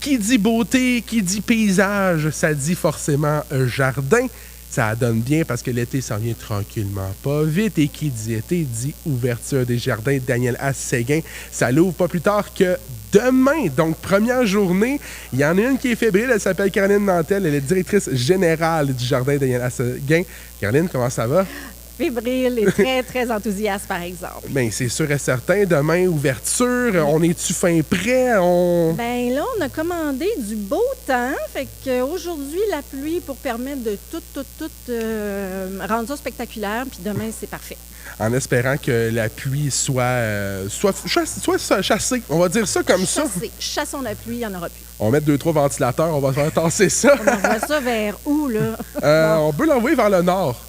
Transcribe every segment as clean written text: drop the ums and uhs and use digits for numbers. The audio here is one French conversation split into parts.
qui dit beauté, qui dit paysage, ça dit forcément jardin. Ça donne bien parce que l'été s'en vient tranquillement pas vite. Et qui dit été dit ouverture des jardins. Daniel A. Séguin, ça l'ouvre pas plus tard que demain. Donc, première journée. Il y en a une qui est fébrile. Elle s'appelle Caroline Nantel. Elle est directrice générale du jardin Daniel A. Séguin. Caroline, comment ça va? Fébrile et très, très enthousiaste, par exemple. Bien, c'est sûr et certain. Demain, ouverture. On est-tu fin prêt? Bien, là, on a commandé du beau temps. Fait qu'aujourd'hui, la pluie pour permettre de tout rendre ça spectaculaire. Puis demain, c'est parfait. En espérant que la pluie soit chassée. On va dire ça comme ça. Chassons la pluie, il n'y en aura plus. On va mettre 2-3 ventilateurs. On va faire tasser ça. On envoie ça vers où, là? On peut l'envoyer vers le nord.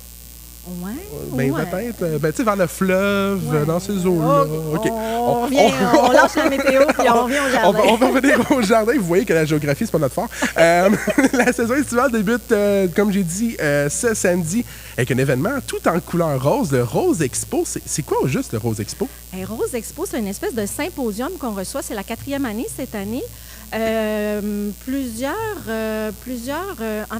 Ouais. Ben, ouais. peut-être. Ben, tu sais, vers le fleuve, dans ces eaux-là. OK. On lance la météo, puis on revient au jardin. On va revenir au jardin. Vous voyez que la géographie, c'est pas notre fort. La saison estivale débute, comme j'ai dit, ce samedi, avec un événement tout en couleur rose, le Rose Expo. C'est quoi, au juste, le Rose Expo? Rose Expo, c'est une espèce de symposium qu'on reçoit. C'est la 4e année cette année. En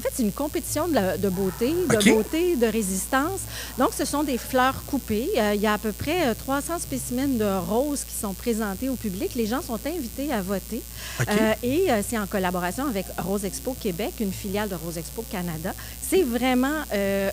fait, c'est une compétition de beauté, de résistance. Donc, ce sont des fleurs coupées. Il y a à peu près 300 spécimens de roses qui sont présentés au public. Les gens sont invités à voter. Et c'est en collaboration avec Rose Expo Québec, une filiale de Rose Expo Canada. C'est vraiment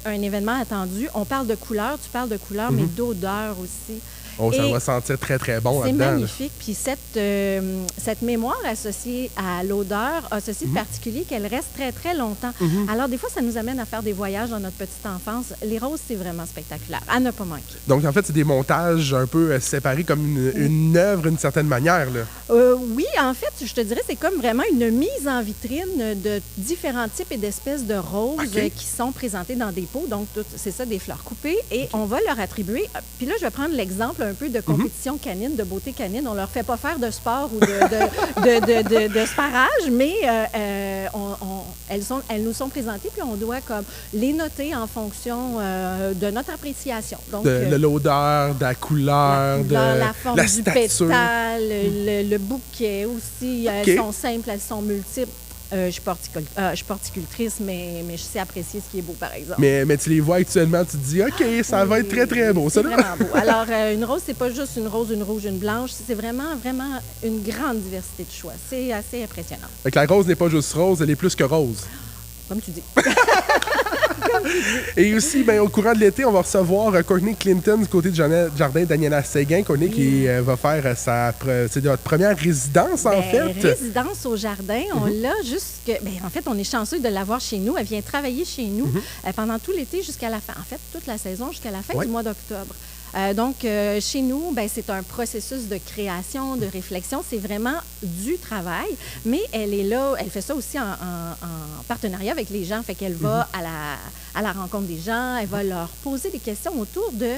un événement attendu. On parle de couleurs, tu parles de couleurs, mais d'odeurs aussi. Oh, ça va sentir très, très bon là-dedans. C'est magnifique. Puis cette mémoire associée à l'odeur a ceci de particulier qu'elle reste très, très longtemps. Alors, des fois, ça nous amène à faire des voyages dans notre petite enfance. Les roses, c'est vraiment spectaculaire. À ne pas manquer. Donc, en fait, c'est des montages un peu séparés comme une œuvre d'une certaine manière, là. Oui, en fait, je te dirais, c'est comme vraiment une mise en vitrine de différents types et d'espèces de roses qui sont présentées dans des pots. Donc, c'est ça, des fleurs coupées. Et on va leur attribuer... Puis là, je vais prendre l'exemple un peu de compétition canine, de beauté canine. On leur fait pas faire de sport ou de sparage, mais elles nous sont présentées, puis on doit comme les noter en fonction de notre appréciation. Donc, de l'odeur, de la couleur, de la forme la du stature. pétale, le bouquet aussi. Elles sont simples, elles sont multiples. Je suis horticultrice, mais je sais apprécier ce qui est beau, par exemple. Mais tu les vois actuellement, tu te dis, OK, ça va être très, très beau. C'est vraiment beau. Alors, une rose, c'est pas juste une rose, une rouge, une blanche. C'est vraiment, vraiment une grande diversité de choix. C'est assez impressionnant. Fait que la rose n'est pas juste rose, elle est plus que rose. Comme tu dis. Et aussi, ben, au courant de l'été, on va recevoir Courtney Clinton du côté du jardin Daniela Séguin. Courtney qui va faire c'est notre première résidence, en fait. Résidence au jardin, on l'a en fait, on est chanceux de l'avoir chez nous. Elle vient travailler chez nous pendant tout l'été jusqu'à la fin. En fait, toute la saison jusqu'à la fin du mois d'octobre. Donc, chez nous, c'est un processus de création, de réflexion. C'est vraiment du travail, mais elle est là, elle fait ça aussi en partenariat avec les gens. Fait qu'elle va à la rencontre des gens, elle va leur poser des questions autour de...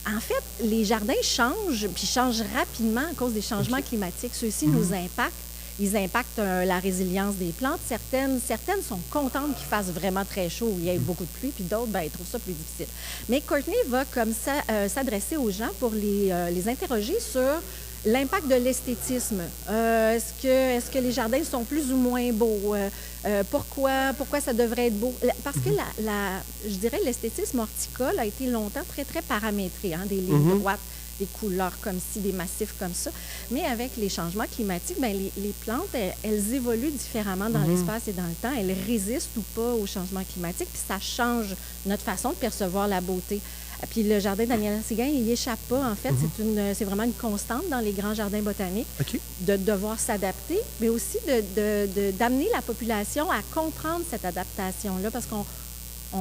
En fait, les jardins changent, puis changent rapidement à cause des changements climatiques. Ceux-ci nous impactent. Ils impactent la résilience des plantes. Certaines sont contentes qu'il fasse vraiment très chaud, où il y ait beaucoup de pluie, puis d'autres, ils trouvent ça plus difficile. Mais Courtney va comme ça s'adresser aux gens pour les interroger sur l'impact de l'esthétisme. Est-ce que les jardins sont plus ou moins beaux? Pourquoi ça devrait être beau? Parce que je dirais l'esthétisme horticole a été longtemps très, très paramétré, des lignes droites, des couleurs comme ci, des massifs comme ça. Mais avec les changements climatiques, les plantes, elles évoluent différemment dans l'espace et dans le temps. Elles résistent ou pas aux changements climatiques, puis ça change notre façon de percevoir la beauté. Puis le jardin Daniela Séguin, il n'y échappe pas. En fait, c'est vraiment une constante dans les grands jardins botaniques de devoir s'adapter, mais aussi d'amener la population à comprendre cette adaptation-là, parce qu'on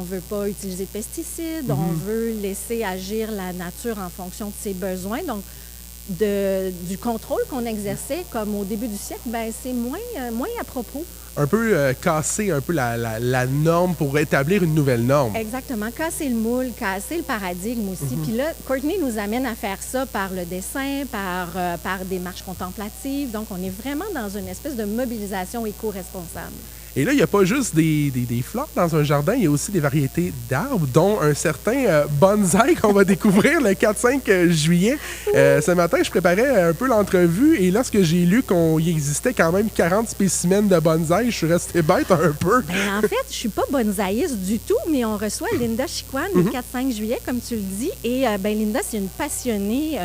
ne veut pas utiliser de pesticides, on veut laisser agir la nature en fonction de ses besoins. Donc, du contrôle qu'on exerçait comme au début du siècle, c'est moins à propos. Un peu casser un peu la norme pour établir une nouvelle norme. Exactement. Casser le moule, casser le paradigme aussi. Puis là, Courtney nous amène à faire ça par le dessin, par des marches contemplatives. Donc, on est vraiment dans une espèce de mobilisation éco-responsable. Et là, il n'y a pas juste des fleurs dans un jardin, il y a aussi des variétés d'arbres, dont un certain bonsaï qu'on va découvrir le 4-5 juillet. Ce matin, je préparais un peu l'entrevue et lorsque j'ai lu qu'il existait quand même 40 spécimens de bonsaï, je suis resté bête un peu. En fait, je suis pas bonsaïste du tout, mais on reçoit Linda Chicoine le 4-5 juillet, comme tu le dis. Et Linda, c'est une passionnée.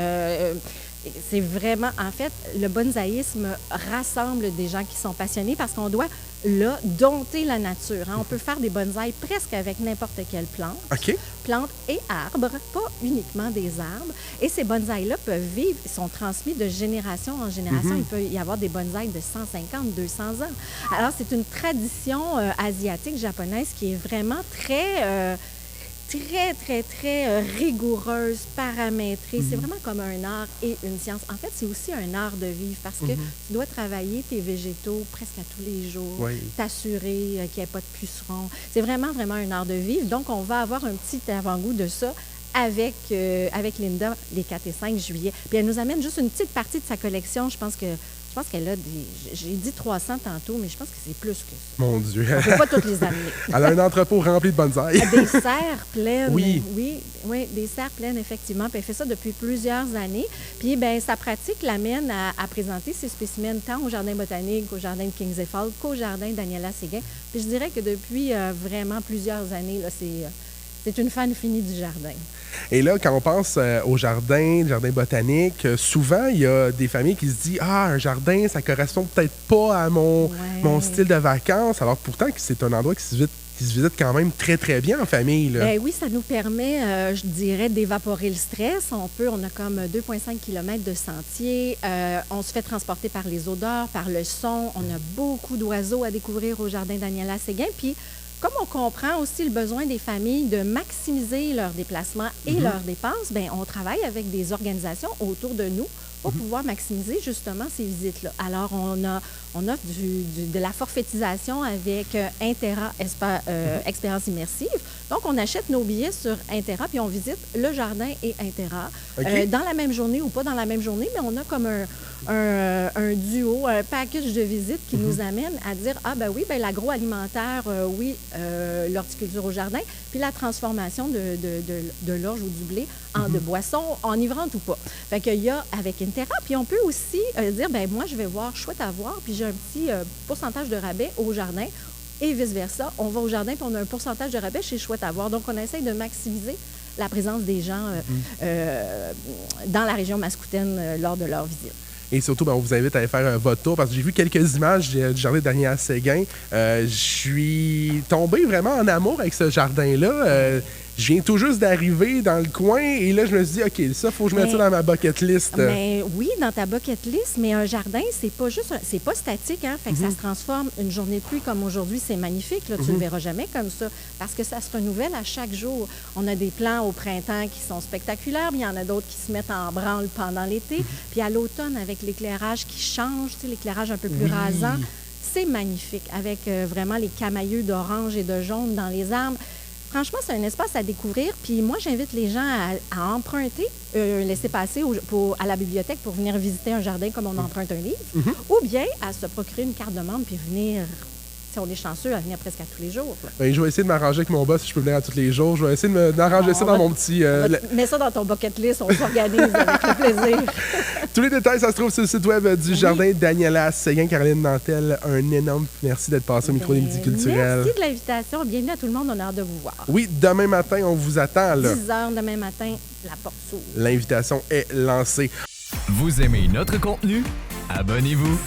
C'est vraiment, en fait, le bonsaïsme rassemble des gens qui sont passionnés parce qu'on doit, là, dompter la nature. Hein. On peut faire des bonsaïs presque avec n'importe quelle plante. OK. Plantes et arbres, pas uniquement des arbres. Et ces bonsaïs-là peuvent vivre, ils sont transmis de génération en génération. Il peut y avoir des bonsaïs de 150, 200 ans. Alors, c'est une tradition asiatique, japonaise qui est vraiment très rigoureuse, paramétrée. C'est vraiment comme un art et une science. En fait, c'est aussi un art de vivre parce que tu dois travailler tes végétaux presque à tous les jours, t'assurer qu'il n'y ait pas de pucerons. C'est vraiment, vraiment un art de vivre. Donc, on va avoir un petit avant-goût de ça avec Linda les 4 et 5 juillet. Puis elle nous amène juste une petite partie de sa collection. Je pense qu'elle a j'ai dit 300 tantôt, mais je pense que c'est plus que ça. Mon Dieu. On ne peut pas toutes les amener. Elle a un entrepôt rempli de bonsaï. Des serres pleines. Oui. Oui, des serres pleines, effectivement. Puis elle fait ça depuis plusieurs années. Puis, sa pratique l'amène à présenter ses spécimens tant au Jardin botanique, qu'au Jardin de Kingsley Falls, qu'au Jardin Daniela Séguin. Puis je dirais que depuis vraiment plusieurs années, là, c'est une fan finie du jardin. Et là, quand on pense au jardin botanique, souvent, il y a des familles qui se disent « Ah, un jardin, ça correspond peut-être pas à mon style de vacances. » Alors pourtant, c'est un endroit qui se visite quand même très, très bien en famille. Là. Oui, ça nous permet, je dirais, d'évaporer le stress. On a comme 2,5 km de sentiers. On se fait transporter par les odeurs, par le son. On a beaucoup d'oiseaux à découvrir au Jardin Daniela Séguin. Puis, comme on comprend aussi le besoin des familles de maximiser leurs déplacements et leurs dépenses, on travaille avec des organisations autour de nous pour pouvoir maximiser justement ces visites-là. Alors, on offre de la forfaitisation avec Intera Expérience immersive. Donc, on achète nos billets sur Intera puis on visite le jardin et Intera dans la même journée ou pas dans la même journée, mais on a comme un duo, un package de visites qui nous amène à dire l'agroalimentaire, l'horticulture au jardin, puis la transformation de l'orge ou du blé en de boissons, enivrante ou pas. Fait qu'il y a avec Intera, puis on peut aussi dire, moi, je vais voir chouette à voir, puis j'ai un petit pourcentage de rabais au jardin, et vice-versa. On va au jardin, puis on a un pourcentage de rabais chez chouette à voir. Donc, on essaie de maximiser la présence des gens dans la région mascoutaine lors de leur visite. Et surtout, on vous invite à aller faire votre tour parce que j'ai vu quelques images du jardin Daniela Séguin. Je suis tombé vraiment en amour avec ce jardin-là. Je viens tout juste d'arriver dans le coin et là, je me suis dit, OK, ça, il faut que je mette ça dans ma bucket list. Oui, dans ta bucket list, mais un jardin, c'est pas statique, hein? Fait que ça se transforme. Une journée de pluie comme aujourd'hui, c'est magnifique. Là, tu le verras jamais comme ça parce que ça se renouvelle à chaque jour. On a des plants au printemps qui sont spectaculaires, mais il y en a d'autres qui se mettent en branle pendant l'été. Puis à l'automne, avec l'éclairage qui change, l'éclairage un peu plus rasant, c'est magnifique avec vraiment les camailleux d'orange et de jaune dans les arbres. Franchement, c'est un espace à découvrir. Puis moi, j'invite les gens à emprunter, laisser passer à la bibliothèque pour venir visiter un jardin comme on emprunte un livre, ou bien à se procurer une carte de membre puis venir, si on est chanceux, à venir presque à tous les jours. Je vais essayer de m'arranger avec mon boss si je peux venir à tous les jours. Je vais essayer d'arranger ça dans mon petit... Mets ça dans ton bucket list, on s'organise avec le plaisir. Tous les détails, ça se trouve sur le site web du Jardin Daniela Séguin. Caroline Nantel, un énorme merci d'être passée au micro des Midi Culturels. Merci de l'invitation. Bienvenue à tout le monde. On a hâte de vous voir. Oui, demain matin, on vous attend. 10h demain matin, la porte s'ouvre. L'invitation est lancée. Vous aimez notre contenu? Abonnez-vous.